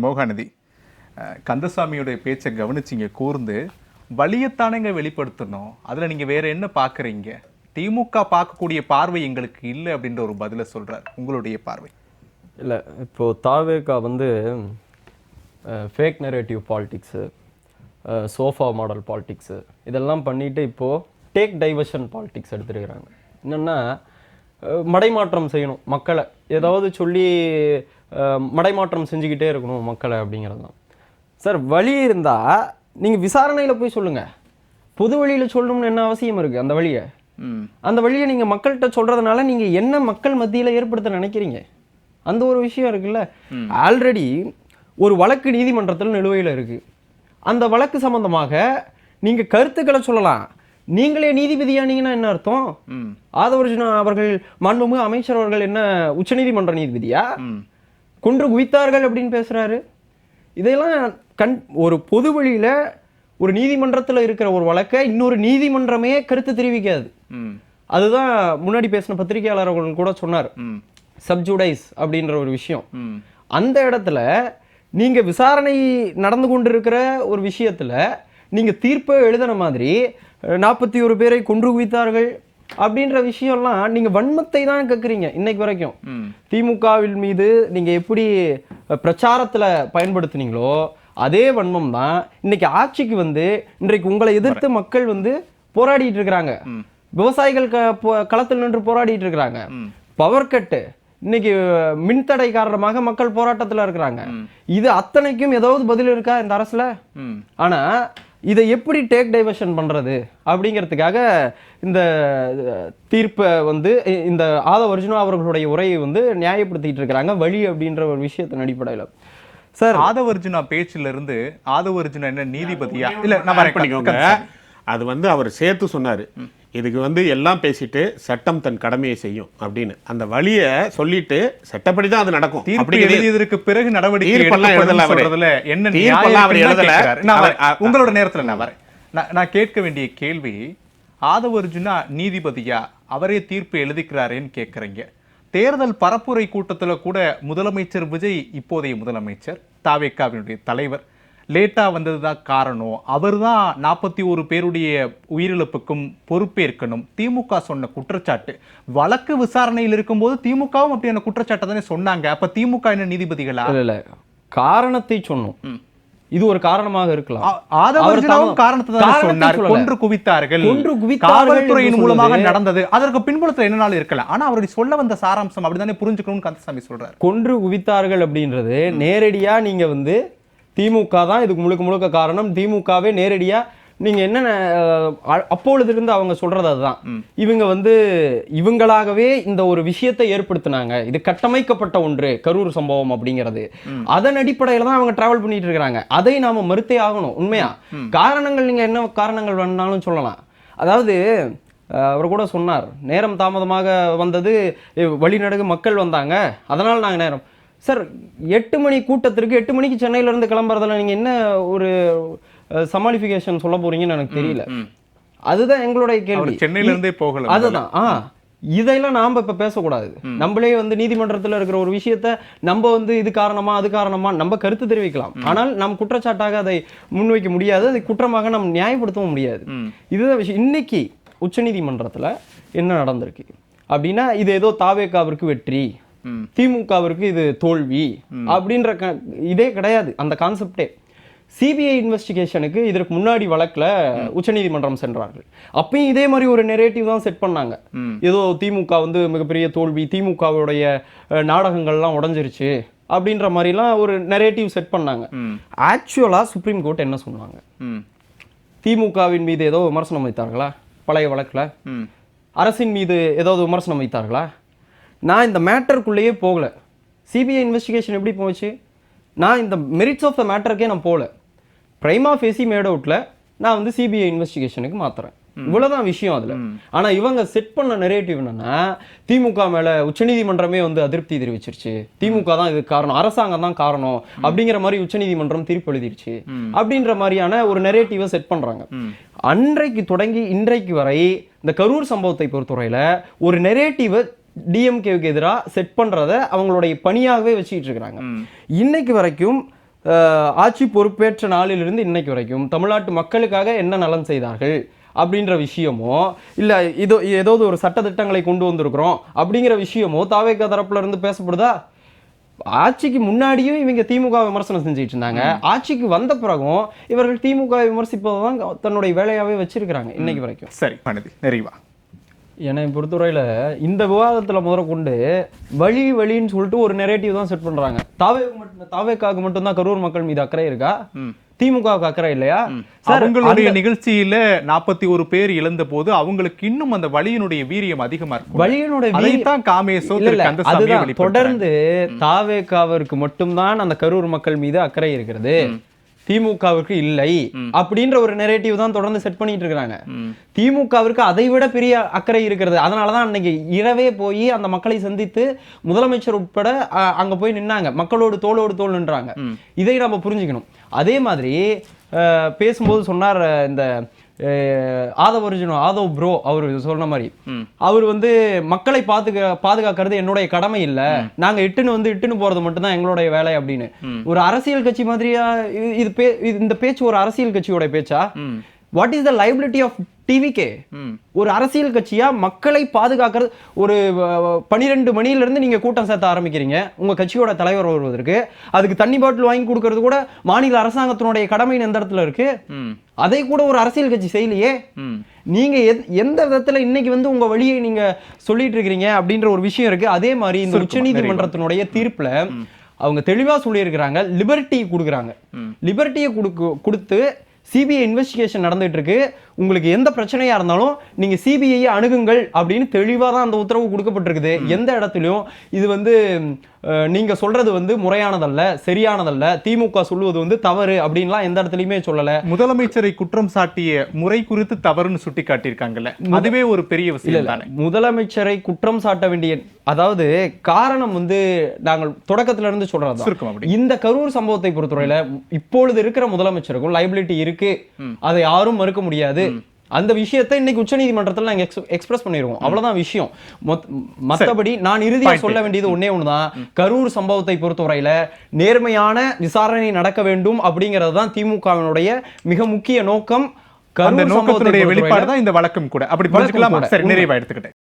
மோகாநிதி, கந்தசாமியோடைய பேச்சை கவனிச்சிங்க கூர்ந்து, வலியத்தானங்க வெளிப்படுத்தணும். அதில் நீங்கள் வேற என்ன பார்க்குறீங்க? திமுக பார்க்கக்கூடிய பார்வை எங்களுக்கு இல்லை அப்படின்ற ஒரு பதிலை சொல்கிறார். உங்களுடைய பார்வை? இல்லை, இப்போது தாவேகா வந்து fake narrative politics, sofa model politics இதெல்லாம் பண்ணிவிட்டு இப்போது டேக் டைவர்ஷன் பாலிடிக்ஸ் எடுத்துருக்கிறாங்க. என்னென்னா மடைமாற்றம் செய்யணும் மக்களை, ஏதாவது சொல்லி மடைமாற்றம் செஞ்சுக்கிட்டே இருக்கணும் மக்களை அப்படிங்கிறது தான். சார், வழி இருந்தால் நீங்கள் விசாரணையில் போய் சொல்லுங்கள். பொது வழியில் சொல்லணும்னு என்ன அவசியம் இருக்குது? அந்த வழியை நீங்கள் மக்கள்கிட்ட சொல்கிறதுனால நீங்கள் என்ன மக்கள் மத்தியில் ஏற்படுத்த நினைக்கிறீங்க? அந்த ஒரு விஷயம் இருக்குல்ல. ஆல்ரெடி ஒரு வழக்கு நீதிமன்றத்தில் நிலுவையில் இருக்குது. அந்த வழக்கு சம்பந்தமாக நீங்கள் கருத்துக்களை சொல்லலாம். நீங்களே நீதிபதியானீங்கன்னா என்ன அர்த்தம்? ஆதவர்ஜுனா அவர்கள், மாண்புமிகு அமைச்சர் அவர்கள் என்ன உச்சநீதிமன்ற நீதிபதியா? கொன்று குவித்தார்கள் அப்படின்னு பேசுறாரு. இதெல்லாம் ஒரு பொது வழியில ஒரு நீதிமன்றத்தில் இருக்கிற ஒரு வழக்கை இன்னொரு நீதிமன்றமே கருத்து தெரிவிக்காது. அதுதான் முன்னாடி பேசின பத்திரிகையாளர் அவர்கள் கூட சொன்னார், சப்ஜுடைஸ் அப்படின்ற ஒரு விஷயம். அந்த இடத்துல நீங்க விசாரணை நடந்து கொண்டிருக்கிற ஒரு விஷயத்துல நீங்க தீர்ப்பை எழுதின மாதிரி 41 பேரை கொன்று குவித்தார்கள் அப்படின்ற விஷயம்லாம் நீங்க வன்மத்தை தான் கேட்குறீங்க. இன்னைக்கு வரைக்கும் திமுகவின் மீது நீங்க எப்படி பிரச்சாரத்துல பயன்படுத்தினீங்களோ அதே வன்மம் தான் இன்னைக்கு ஆட்சிக்கு வந்து இன்றைக்கு உங்களை எதிர்த்து மக்கள் வந்து போராடிட்டு இருக்கிறாங்க. விவசாயிகள் களத்தில் நின்று போராடிட்டு இருக்கிறாங்க. பவர் கட்டு, இன்னைக்கு மின்தடை காரணமாக மக்கள் போராட்டத்தில் இருக்கிறாங்க. இது அத்தனைக்கும் ஏதாவது பதில் இருக்கா இந்த அரசுல? ஆனா இதை எப்படி டேக் டைவர்ஷன் பண்றது அப்படிங்கிறதுக்காக இந்த தீர்ப்பை வந்து இந்த ஆதவர்ஜுனா அவர்களுடைய உரையை வந்து நியாயப்படுத்திட்டு இருக்கிறாங்க வழி அப்படின்ற ஒரு விஷயத்தின் அடிப்படையில். சார், ஆதவர்ஜுனா பேச்சில இருந்து ஆதவர்ஜுனா என்ன நீதிபதியா? இல்ல, நான் பண்ணிக்கோங்க. அது வந்து அவர் சேர்த்து சொன்னாரு, இதுக்கு வந்து எல்லாம் பேசிட்டு சட்டம் தன் கடமையை செய்யும் அப்படின்னு. அந்த வழியை சொல்லிட்டு சட்டப்படி தான் அது நடக்கும். எழுதியதற்கு பிறகு நடவடிக்கை உங்களோட நேரத்தில் நான் கேட்க வேண்டிய கேள்வி, ஆதவர்ஜுனா நீதிபதியா? அவரே தீர்ப்பு எழுதிக்கிறாரேன்னு கேட்குறீங்க. தேர்தல் பரப்புரை கூட்டத்தில் கூட முதலமைச்சர் விஜய், இப்போதைய முதலமைச்சர், தாவேகாவினுடைய தலைவர், லேட்டா வந்தது தான் காரணம், அவர் தான் 41 பேருடைய உயிரிழப்புக்கும் பொறுப்பேற்கணும் திமுக சொன்ன குற்றச்சாட்டு. வழக்கு விசாரணையில் இருக்கும்போது திமுகவும் அப்படியான குற்றச்சாட்டை தானே சொன்னாங்க. அப்ப திமுக என்ன நீதிபதிகளா? இல்ல, காரணத்தை சொன்னோம். இது ஒரு காரணமாக இருக்கலாம். கொன்று குவித்தார்கள், காவல்துறையின் மூலமாக நடந்தது, அதற்கு பின்புலத்தில் என்ன நாள் இருக்கலாம். ஆனா அவருடைய சொல்ல வந்த சாராம்சம் அப்படித்தானே புரிஞ்சுக்கணும்னு கந்தசாமி சொல்றாரு. கொன்று குவித்தார்கள் அப்படின்றது நேரடியா நீங்க வந்து திமுக தான் இதுக்கு முழுக்க காரணம். திமுகவே நேரடியா நீங்க என்ன அப்பொழுது இருந்து அவங்க சொல்றது அதுதான். இவங்க வந்து இவங்களாகவே இந்த ஒரு விஷயத்தை ஏற்படுத்தினாங்க. இது கட்டமைக்கப்பட்ட ஒன்று, கரூர் சம்பவம் அப்படிங்கிறது. அதன் அடிப்படையில தான் அவங்க டிராவல் பண்ணிட்டு இருக்காங்க. அதை நாம மறுத்தே ஆகணும். உண்மையா காரணங்கள் நீங்க என்ன காரணங்கள் வேணாலும் சொல்லலாம். அதாவது அவர் கூட சொன்னார், நேரம் தாமதமாக வந்தது, வழிநடுக மக்கள் வந்தாங்க, அதனால நாங்கள் நேரம். சார், 8 மணி கூட்டத்திற்கு 8 மணிக்கு சென்னையில இருந்து கிளம்புறதுல நீங்க என்ன ஒரு சமாளிஃபிகேஷன் சொல்ல போறீங்கன்னு எனக்கு தெரியல. அதுதான் எங்களுடைய கேள்வி. சென்னையில இருந்தே போகல. அதுதான். இதெல்லாம் நாம இப்ப பேசக்கூடாது. நம்மளே வந்து நீதிமன்றத்தில் இருக்கிற ஒரு விஷயத்த நம்ம வந்து இது காரணமா அது காரணமா நம்ம கருத்து தெரிவிக்கலாம். ஆனால் நம் குற்றச்சாட்டாக அதை முன்வைக்க முடியாது, அதை குற்றமாக நம்ம நியாயப்படுத்தவும் முடியாது. இதுதான் விஷயம். இன்னைக்கு உச்சநீதிமன்றத்துல என்ன நடந்திருக்கு அப்படின்னா, இது ஏதோ தாவேகாவிற்கு வெற்றி, திமுகவிற்கு இது தோல்வி அப்படின்ற இதே கிடையாது. அந்த கான்செப்டே சிபிஐ இன்வெஸ்டிகேஷனுக்கு இதற்கு முன்னாடி வழக்குல உச்சநீதிமன்றம் சென்றார்கள். அப்பயும் இதே மாதிரி ஒரு நெரேட்டிவ் தான் செட் பண்ணாங்க. ஏதோ திமுக வந்து மிகப்பெரிய தோல்வி, திமுகவுடைய நாடகங்கள்லாம் உடைஞ்சிருச்சு அப்படின்ற மாதிரிலாம் ஒரு நெரேட்டிவ் செட் பண்ணாங்க. ஆக்சுவலா சுப்ரீம் கோர்ட் என்ன சொன்னாங்க? திமுகவின் மீது ஏதோ விமர்சனம் வைத்தார்களா? பழைய வழக்குல அரசின் மீது ஏதாவது விமர்சனம் வைத்தார்களா? நான் இந்த மேட்டருக்குள்ளேயே போகல. சிபிஐ இன்வெஸ்டிகேஷன் எப்படி போச்சு? நான் இந்த மெரிட்ஸ் ஆஃப் த மேட்டருக்கே நான் போகல. பிரைமா ஃபேசி மேட் அவுட்ல நான் வந்து சிபிஐ இன்வெஸ்டிகேஷனுக்கு மாத்துறேன். இவ்வளவுதான் விஷயம் அதுல. ஆனா இவங்க செட் பண்ண நெரேட்டிவ் என்னன்னா, திமுக மேல உச்சநீதிமன்றமே வந்து அதிருப்தி தெரிவிச்சிருச்சு, திமுக தான் இது காரணம், அரசாங்கம் தான் காரணம் அப்படிங்கிற மாதிரி உச்சநீதிமன்றம் தீர்ப்பு எழுதிருச்சு அப்படின்ற மாதிரியான ஒரு நெரேட்டிவை செட் பண்றாங்க. அன்றைக்கு தொடங்கி இன்றைக்கு வரை இந்த கரூர் சம்பவத்தை பொறுத்தவரையில ஒரு நெரேட்டிவை டிஎம்கேவுக்கு எதிராக செட் பண்றத அவங்களுடைய பணியாகவே வச்சுக்கிட்டு இருக்கிறாங்க. இன்னைக்கு வரைக்கும் ஆட்சி பொறுப்பேற்ற நாளிலிருந்து இன்னைக்கு வரைக்கும் தமிழ்நாட்டு மக்களுக்காக என்ன நலன் செய்தார்கள் அப்படின்ற விஷயமோ இல்ல ஏதாவது ஒரு சட்ட திட்டங்களை கொண்டு வந்திருக்கிறோம் அப்படிங்கிற விஷயமோ தாவேகா தரப்புல இருந்து பேசப்படுதா? ஆட்சிக்கு முன்னாடியும் இவங்க திமுக விமர்சனம் செஞ்சுட்டு இருந்தாங்க, ஆட்சிக்கு வந்த பிறகும் இவர்கள் திமுக விமர்சிப்பதான் தன்னுடைய வேலையாவே வச்சிருக்கிறாங்க இன்னைக்கு வரைக்கும். சரி மனதி நிறைவா. என்னை பொறுத்தவரையில இந்த விவாதத்துல முதற்கொண்டு வழின்னு சொல்லிட்டு ஒரு நெரேட்டிவ் தான் செட் பண்றாங்க. தாவேக்காவுக்கு மட்டும்தான் கரூர் மக்கள் மீது அக்கறை இருக்கா? திமுகவுக்கு அக்கறை இல்லையா? அவங்களுடைய நிகழ்ச்சியில 41 பேர் இழந்த போது அவங்களுக்கு இன்னும் அந்த வலியினுடைய வீரியம் அதிகமா இருக்கும். வலியினுடைய காமேசோ அதுதான் தொடர்ந்து தாவேக்காவிற்கு மட்டும்தான் அந்த கரூர் மக்கள் மீது அக்கறை இருக்கிறது, திமுகவுக்கு இல்லை அப்படின்ற ஒரு நெரேட்டிவ் தான் தொடர்ந்து செட் பண்ணிட்டு இருக்காங்க. திமுகவிற்கு அதை விட பெரிய அக்கறை இருக்கிறது. அதனாலதான் அன்னைக்கு இரவே போய் அந்த மக்களை சந்தித்து முதலமைச்சர் உட்பட அங்க போய் நின்னாங்க, மக்களோடு தோளோடு தோள் நின்றாங்க. இதை நம்ம புரிஞ்சுக்கணும். அதே மாதிரி பேசும்போது சொன்னார் இந்த ஆதவ் ப்ரோ அவர் சொன்ன மாதிரி, அவர் வந்து மக்களை பாதுகாக்கிறது என்னுடைய கடமை இல்ல, நாங்க இட்டுன்னு போறது மட்டும்தான் எங்களுடைய வேலை அப்படின்னு. ஒரு அரசியல் கட்சி மாதிரியா இந்த பேச்சு? ஒரு அரசியல் கட்சியோட பேச்சா? What is the liability of TVK? ஒரு அரசியல் கட்சியா மக்களை பாதுகாக்கிறது? ஒரு 12 மணில இருந்து நீங்க கூட்டம் சேர்த்த ஆரம்பிக்கிறீங்க உங்க கட்சியோட தலைவர் வருவதற்கு, அதுக்கு தண்ணி பாட்டில் வாங்கி கொடுக்கறது கூட மாநில அரசாங்கத்தினுடைய கடமை எந்த இடத்துல இருக்கு? அதை கூட ஒரு அரசியல் கட்சி செய்யலையே. நீங்க எந்த விதத்துல இன்னைக்கு வந்து உங்க வழியை நீங்க சொல்லிட்டு இருக்கிறீங்க அப்படின்ற ஒரு விஷயம் இருக்கு. அதே மாதிரி இந்த உச்சநீதிமன்றத்தினுடைய தீர்ப்புல அவங்க தெளிவா சொல்லி இருக்கிறாங்க, லிபர்ட்டி கொடுக்குறாங்க. லிபர்ட்டியை கொடுத்து சிபிஐ இன்வெஸ்டிகேஷன் நடந்துட்டு இருக்கு, உங்களுக்கு எந்த பிரச்சனையா இருந்தாலும் நீங்க சிபிஐ அணுகுங்கள் அப்படின்னு தெளிவா தான் அந்த உத்தரவு கொடுக்கப்பட்டிருக்குது. எந்த இடத்துலயும் இது வந்து நீங்க சொல்றது வந்து முறையானதல்ல, சரியானதல்ல, திமுக சொல்லுவது வந்து தவறு அப்படின்லாம் எந்த இடத்துலயுமே சொல்லல. முதலமைச்சரை குற்றம் சாட்டிய முறை குறித்து தவறுன்னு சுட்டி காட்டியிருக்காங்கல்ல, அதுவே ஒரு பெரிய விஷயம் தானே. முதலமைச்சரை குற்றம் சாட்ட வேண்டிய அதாவது காரணம் வந்து நாங்கள் தொடக்கத்துல இருந்து சொல்றது, இந்த கரூர் சம்பவத்தை பொறுத்தவரையில இப்பொழுது இருக்கிற முதலமைச்சருக்கும் லைபிலிட்டி இருக்கு, அதை யாரும் மறுக்க முடியாது. அந்த விஷயத்தை இன்னைக்கு உச்சநீதிமன்றத்தில் நாங்க எக்ஸ்பிரஸ் பண்ணிருவோம், அவ்வளவுதான் விஷயம். மற்றபடி நான் இறுதியா சொல்ல வேண்டியது ஒன்னே ஒண்ணுதான், கரூர் சம்பவத்தை பொறுத்தவரையில நேர்மையான விசாரணை நடக்க வேண்டும் அப்படிங்கிறது தான் திமுகவினுடைய மிக முக்கிய நோக்கம். கரூர் சம்பவத்துடைய வெளிப்பாடு தான் இந்த வழக்கம் கூட. அப்படி புரிஞ்சுக்கலாம். சரி, நிறைவா எடுத்துக்கிட்டேன்.